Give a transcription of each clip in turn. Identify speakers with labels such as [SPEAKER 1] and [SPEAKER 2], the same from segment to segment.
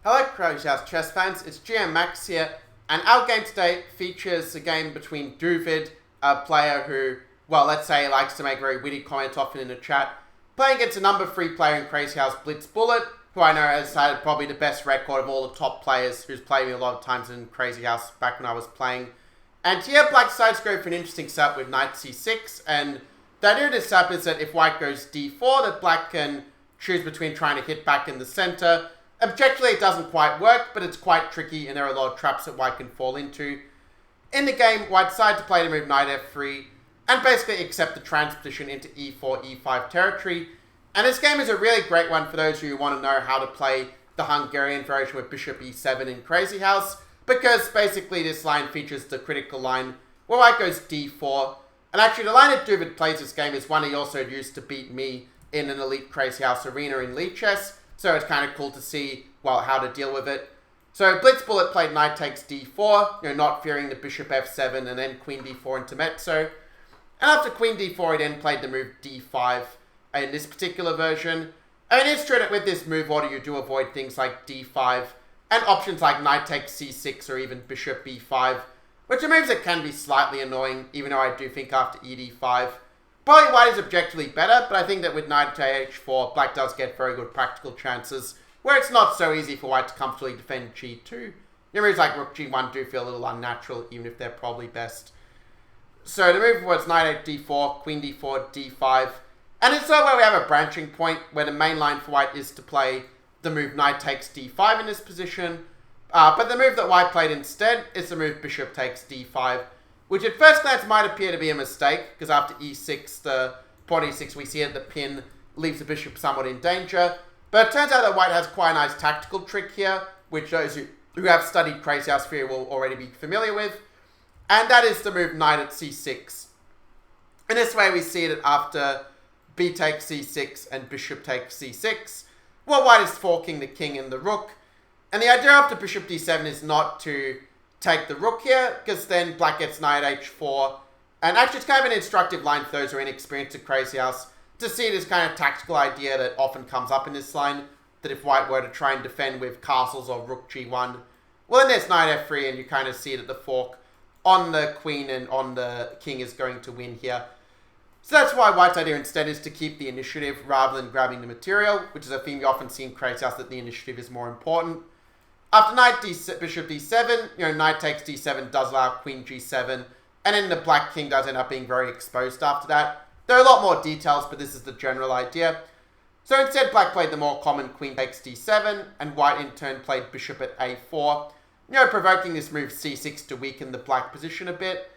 [SPEAKER 1] Hello Crazyhouse chess fans, it's GM Max here, and our game today features a game between Dooooovid, a player who, well, let's say likes to make very witty comments often in the chat, playing against a number 3 player in Crazyhouse blitzbullet, who I know has had probably the best record of all the top players, who's played me a lot of times in Crazyhouse back when I was playing. And here Black decides to go for an interesting setup with knight c6, and the idea of this setup is that if white goes d4, that black can choose between trying to hit back in the center. Objectively, it doesn't quite work, but it's quite tricky, and there are a lot of traps that white can fall into. In the game, white decided to play the move knight f3, and basically accept the transposition into e4, e5 territory. And this game is a really great one for those who want to know how to play the Hungarian version with bishop e7 in Crazyhouse, because basically this line features the critical line where white goes d4. And actually, the line that Dooooovid plays this game is one he also used to beat me in an elite Crazyhouse arena in League Chess. So it's kind of cool to see, well, how to deal with it. So blitzbullet played knight takes d4, not fearing the bishop f7 and then queen d4 intermezzo. And after queen d4, he then played the move d5 in this particular version. I mean, it's true that with this move order, you do avoid things like d5 and options like knight takes c6 or even bishop b5, which are moves that can be slightly annoying, even though I do think after ed5, probably white is objectively better, but I think that with knight to h4, black does get very good practical chances, where it's not so easy for white to comfortably defend g2. Moves like rook g1 do feel a little unnatural, even if they're probably best. So the move was knight d4, queen d4, d5, and it's so where we have a branching point, where the main line for white is to play the move knight takes d5 in this position, but the move that white played instead is the move bishop takes d5, which at first glance might appear to be a mistake, because after e6, the pawn e6, we see that the pin leaves the bishop somewhat in danger. But it turns out that white has quite a nice tactical trick here, which those who have studied Crazyhouse theory will already be familiar with. And that is the move knight at c6. In this way, we see that after b takes c6 and bishop takes c6, well, white is forking the king and the rook. And the idea after bishop d7 is not to take the rook here, because then black gets knight h4. And actually, it's kind of an instructive line for those who are inexperienced at Crazyhouse to see this kind of tactical idea that often comes up in this line, that if white were to try and defend with castles or rook g1, well, then there's knight f3, and you kind of see that the fork on the queen and on the king is going to win here. So that's why white's idea instead is to keep the initiative rather than grabbing the material, which is a theme you often see in Crazyhouse, that the initiative is more important. After bishop d7, knight takes d7 does allow queen g7, and then the black king does end up being very exposed after that. There are a lot more details, but this is the general idea. So instead, black played the more common queen takes d7, and white in turn played bishop at a4, provoking this move c6 to weaken the black position a bit.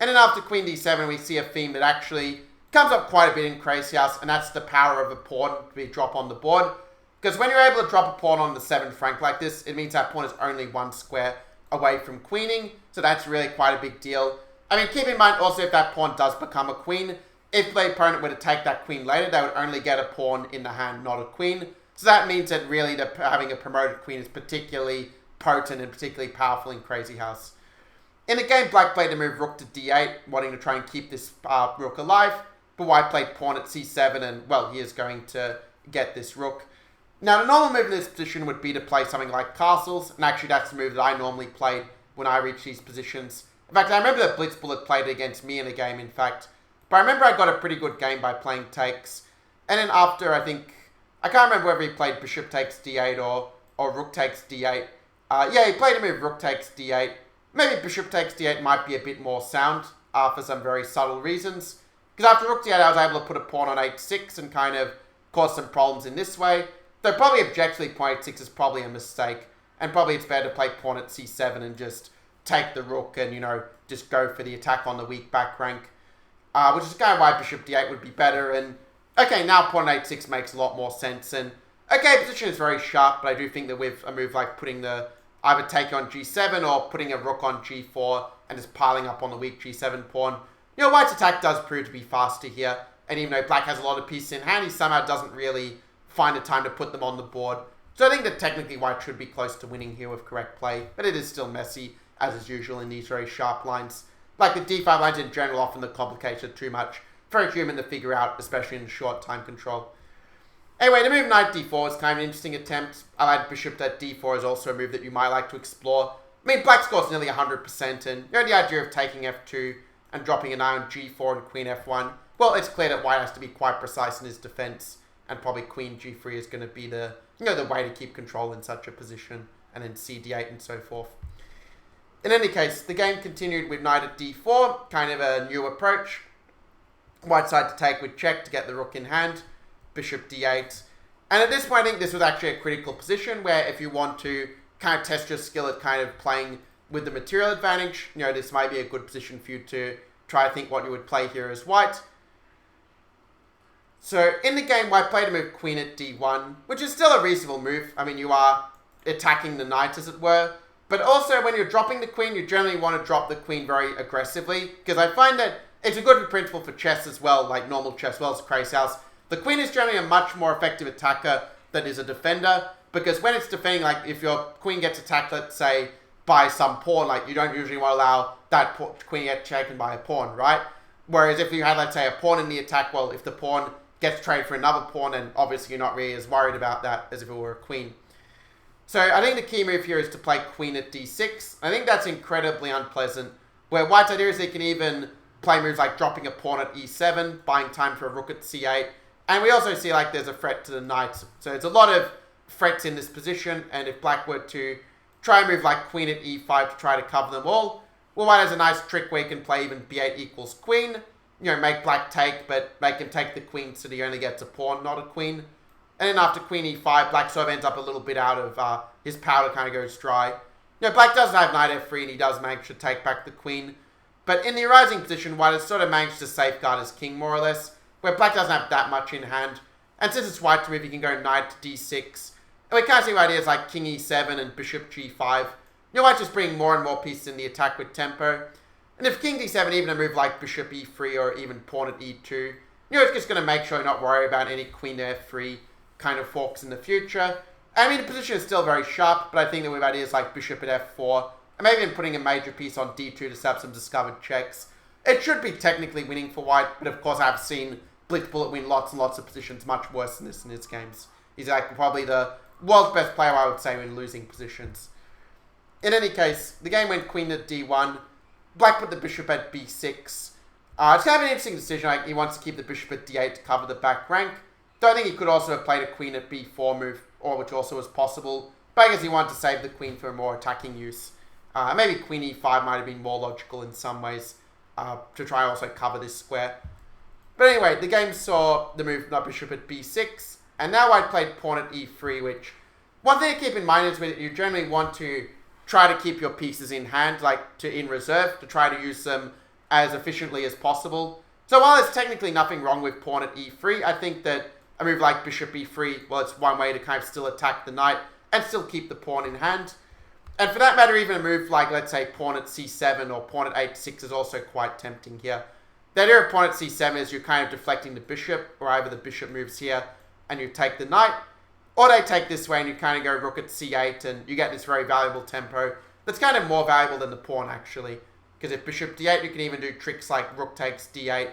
[SPEAKER 1] And then after queen d7, we see a theme that actually comes up quite a bit in Crazyhouse, and that's the power of a pawn to be dropped on the board. Because when you're able to drop a pawn on the 7th rank like this, it means that pawn is only 1 square away from queening. So that's really quite a big deal. I mean, keep in mind also if that pawn does become a queen, if the opponent were to take that queen later, they would only get a pawn in the hand, not a queen. So that means that really having a promoted queen is particularly potent and particularly powerful in Crazyhouse. In the game, black played the move rook to d8, wanting to try and keep this rook alive. But white played pawn at c7, and, well, he is going to get this rook. Now, the normal move in this position would be to play something like castles, and actually that's the move that I normally played when I reached these positions. In fact, I remember that blitzbullet played it against me in a game, in fact. But I remember I got a pretty good game by playing takes. And then after, I can't remember whether he played bishop takes d8 or rook takes d8. Yeah, he played a move rook takes d8. Maybe bishop takes d8 might be a bit more sound for some very subtle reasons. Because after rook d8, I was able to put a pawn on h6 and kind of cause some problems in this way. Though probably objectively, pawn h6 is probably a mistake. And probably it's better to play pawn at c7 and just take the rook and, just go for the attack on the weak back rank. Which is kind of why bishop d8 would be better. And, okay, now pawn h6 makes a lot more sense. And, okay, position is very sharp, but I do think that with a move like putting either take on g7 or putting a rook on g4 and just piling up on the weak g7 pawn, white's attack does prove to be faster here. And even though black has a lot of pieces in hand, he somehow doesn't really find the time to put them on the board. So I think that technically white should be close to winning here with correct play, but it is still messy, as is usual in these very sharp lines. Like the d5 lines in general, often the complications are too much for a human to figure out, especially in short time control. Anyway, the move knight d4 is kind of an interesting attempt. I like bishop at d4 is also a move that you might like to explore. I mean, black scores nearly 100%, and the idea of taking f2 and dropping a knight on g4 and queen f1, well, it's clear that white has to be quite precise in his defense, and probably queen g3 is going to be the way to keep control in such a position, and then c d8 and so forth. In any case, the game continued with knight at d4, kind of a new approach. White side to take with check to get the rook in hand, bishop d8. And at this point, I think this was actually a critical position where if you want to kind of test your skill at kind of playing with the material advantage, this might be a good position for you to try to think what you would play here as white. So in the game, white played a move queen at d1, which is still a reasonable move. I mean, you are attacking the knight, as it were. But also, when you're dropping the queen, you generally want to drop the queen very aggressively, because I find that it's a good principle for chess as well, like normal chess, as well as Crazyhouse. The queen is generally a much more effective attacker than is a defender, because when it's defending, like if your queen gets attacked, let's say, by some pawn, like you don't usually want to allow that queen to get taken by a pawn, right? Whereas if you had, let's say, a pawn in the attack, well, if the pawn gets traded for another pawn, then obviously you're not really as worried about that as if it were a queen. So I think the key move here is to play queen at d6. I think that's incredibly unpleasant, where white's idea is they can even play moves like dropping a pawn at e7, buying time for a rook at c8, and we also see like there's a threat to the knight. So there's a lot of threats in this position, and if black were to try and move like queen at e5 to try to cover them all, well, white has a nice trick where you can play even b8 equals queen, make black take, but make him take the queen so that he only gets a pawn, not a queen. And then after queen e5, black sort of ends up a little bit out of his powder kind of goes dry. Black doesn't have knight f3 and he does manage to take back the queen. But in the arising position, white has sort of managed to safeguard his king more or less, where black doesn't have that much in hand. And since it's white to move, he can go knight to d6. And we kind of see ideas like king e7 and bishop g5. White's just bringing more and more pieces in the attack with tempo. And if king d7, even a move like bishop e3 or even pawn at e2, it's just going to make sure you're not worried about any queen to f3 kind of forks in the future. I mean, the position is still very sharp, but I think that with ideas like bishop at f4, and maybe even putting a major piece on d2 to set up some discovered checks, it should be technically winning for white, but of course I've seen blitzbullet win lots and lots of positions much worse than this in his games. He's like probably the world's best player, I would say, in losing positions. In any case, the game went queen at d1, black put the bishop at b6. It's kind of an interesting decision. Like, he wants to keep the bishop at d8 to cover the back rank. Though I think he could also have played a queen at b4 move, or which also was possible. But I guess he wanted to save the queen for a more attacking use. Maybe queen e5 might have been more logical in some ways to try also cover this square. But anyway, the game saw the move bishop at b6. And now white played pawn at e3, which one thing to keep in mind is that you generally want to try to keep your pieces in hand, like in reserve, to try to use them as efficiently as possible. So while there's technically nothing wrong with pawn at e3, I think that a move like bishop e3, well, it's one way to kind of still attack the knight and still keep the pawn in hand. And for that matter, even a move like, let's say, pawn at c7 or pawn at h6 is also quite tempting here. The idea of pawn at c7 is you're kind of deflecting the bishop, or either the bishop moves here and you take the knight, or they take this way and you kind of go rook at c8 and you get this very valuable tempo that's kind of more valuable than the pawn, actually. Because if bishop d8, you can even do tricks like rook takes d8.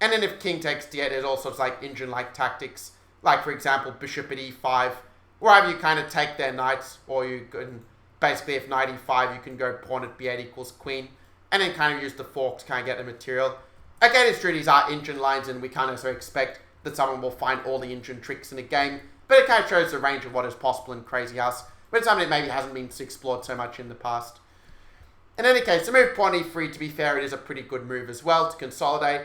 [SPEAKER 1] And then if king takes d8, there's all sorts of like engine-like tactics. Like, for example, bishop at e5, where either you kind of take their knights, or you can, basically, if knight e5, you can go pawn at b8 equals queen, and then kind of use the fork to kind of get the material. Again, it's true, these are engine lines, and we can't also expect that someone will find all the engine tricks in a game, but it kind of shows the range of what is possible in Crazyhouse, but it's something that maybe hasn't been explored so much in the past. In any case, the move pawn e3, to be fair, it is a pretty good move as well to consolidate.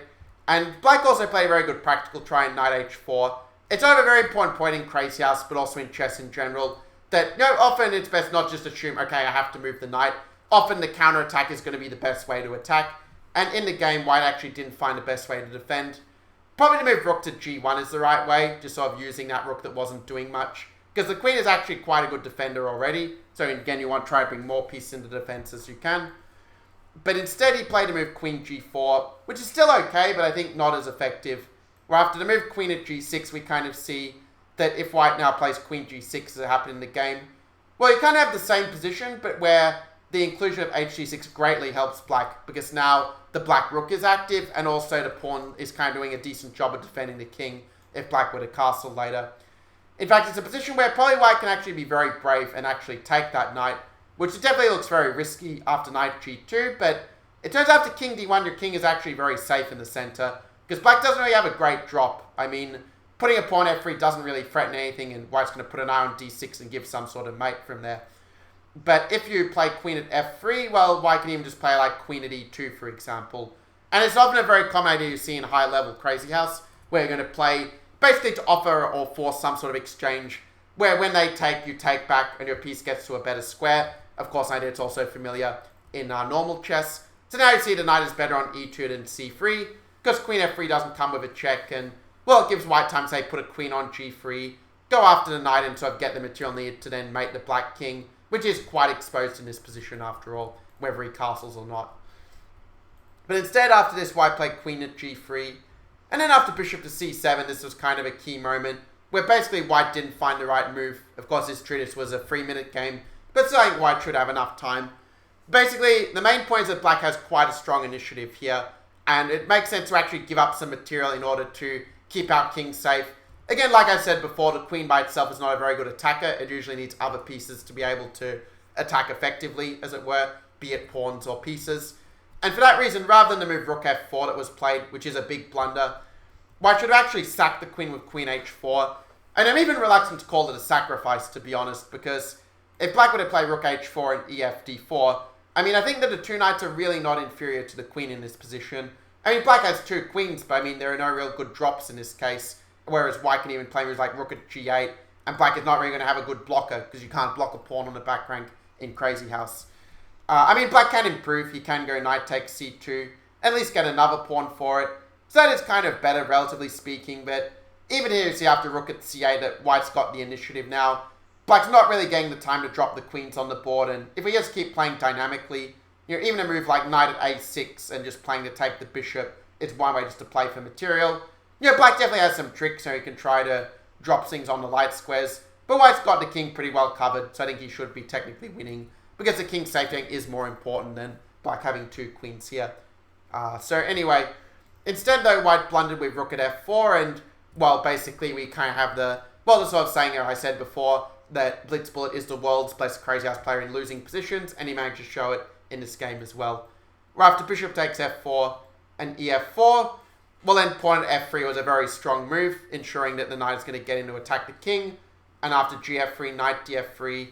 [SPEAKER 1] And black also played a very good practical try in knight h4. It's not a very important point in Crazyhouse, but also in chess in general, that often it's best not just assume, okay, I have to move the knight. Often the counter-attack is going to be the best way to attack. And in the game, white actually didn't find the best way to defend. Probably to move rook to g1 is the right way, just sort of using that rook that wasn't doing much. Because the queen is actually quite a good defender already. So again, you want to try to bring more pieces into defense as you can. But instead, he played a move queen g4, which is still okay, but I think not as effective. Where after the move queen at g6, we kind of see that if white now plays queen g6 as it happened in the game, well, you kind of have the same position, but where the inclusion of hg6 greatly helps black, because now the black rook is active, and also the pawn is kind of doing a decent job of defending the king if black were to castle later. In fact, it's a position where probably white can actually be very brave and actually take that knight, which definitely looks very risky after knight g2, but it turns out after king d1, your king is actually very safe in the center, because black doesn't really have a great drop. I mean, putting a pawn f3 doesn't really threaten anything, and white's going to put an eye on d6 and give some sort of mate from there. But if you play queen at f3, well, white can even just play like queen at e2, for example. And it's often a very common idea you see in high-level Crazyhouse, where you're going to play basically to offer or force some sort of exchange, where when they take, you take back, and your piece gets to a better square. Of course, an idea it's also familiar in normal chess. So now you see the knight is better on e2 than c3, because queen f3 doesn't come with a check, and, well, it gives white time to, say, put a queen on g3, go after the knight and sort of get the material needed to then mate the black king, which is quite exposed in this position after all, whether he castles or not. But instead, after this, white played queen at g3, and then after bishop to c7, this was kind of a key moment, where basically white didn't find the right move. Of course, it's true this was a 3-minute game, but still I think white should have enough time. Basically, the main point is that black has quite a strong initiative here, and it makes sense to actually give up some material in order to keep our king safe. Again, like I said before, the queen by itself is not a very good attacker. It usually needs other pieces to be able to attack effectively, as it were, be it pawns or pieces. And for that reason, rather than the move rook f4 that was played, which is a big blunder, white should have actually sacked the queen with queen h4. And I'm even reluctant to call it a sacrifice, to be honest, because if black were to play rook h4 and ef d4, I mean, I think that the two knights are really not inferior to the queen in this position. I mean, black has two queens, but I mean, there are no real good drops in this case, whereas white can even play moves like rook at g8, and black is not really going to have a good blocker, because you can't block a pawn on the back rank in Crazyhouse. I mean, black can improve. He can go knight takes c2, at least get another pawn for it. So that is kind of better, relatively speaking, but even here you see after rook at c8 that white's got the initiative now. Black's not really getting the time to drop the queens on the board, and if we just keep playing dynamically, you know, even a move like knight at a6 and just playing to take the bishop is one way just to play for material. You know, black definitely has some tricks, so he can try to drop things on the light squares, but white's got the king pretty well covered, so I think he should be technically winning, because the king's safety is more important than black having two queens here. So anyway, instead though, white blundered with rook at f4, and, well, basically we kind of have the sort of saying I said before, that blitzbullet is the world's best Crazyhouse player in losing positions, and he managed to show it in this game as well. Right after bishop takes f4 and ef4, well then pawn at f3 was a very strong move, ensuring that the knight is going to get in to attack the king, and after gf3, knight df3,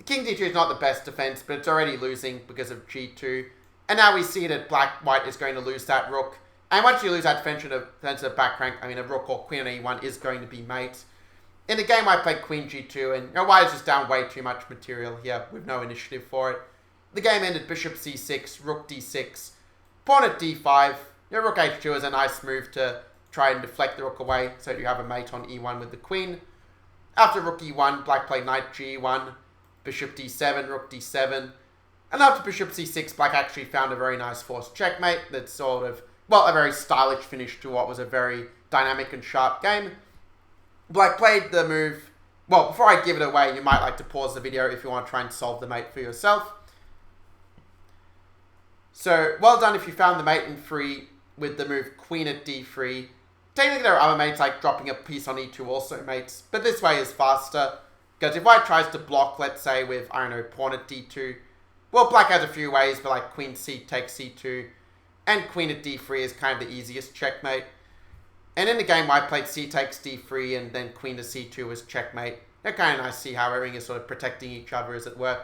[SPEAKER 1] king d2 is not the best defense, but it's already losing because of g2, and now we see that white is going to lose that rook, and once you lose that defensive back rank, I mean a rook or queen on e1 is going to be mate. In the game, I played queen g2, and you know, white is just down way too much material here with no initiative for it. The game ended bishop c6, rook d6, pawn at d5. You know, rook h2 is a nice move to try and deflect the rook away so that you have a mate on e1 with the queen. After rook e1, black played knight g1, bishop d7, rook d7. And after bishop c6, black actually found a very nice forced checkmate that's sort of, well, a very stylish finish to what was a very dynamic and sharp game. Black played the move. Well, before I give it away, you might like to pause the video if you want to try and solve the mate for yourself. So, well done if you found the mate in free with the move queen at d3. Technically, there are other mates like dropping a piece on e2 also mates, but this way is faster. Because if white tries to block, let's say with, I don't know, pawn at d2, well, black has a few ways, but like queen c takes c2, and queen at d3 is kind of the easiest checkmate. And in the game, white played c takes d3, and then queen to c2 was checkmate. They're kind of nice to see how everything is sort of protecting each other, as it were.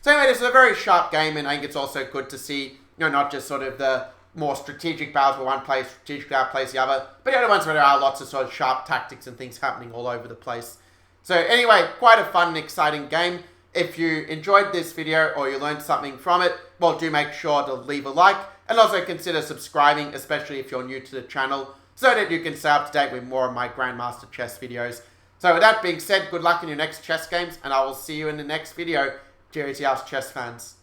[SPEAKER 1] So anyway, this is a very sharp game, and I think it's also good to see, you know, not just sort of the more strategic battles where one plays strategically, outplays the other, but the other ones where there are lots of sort of sharp tactics and things happening all over the place. So anyway, quite a fun and exciting game. If you enjoyed this video or you learned something from it, well, do make sure to leave a like, and also consider subscribing, especially if you're new to the channel, so that you can stay up to date with more of my Grandmaster chess videos. So with that being said, good luck in your next chess games, and I will see you in the next video. Cheers, chess fans.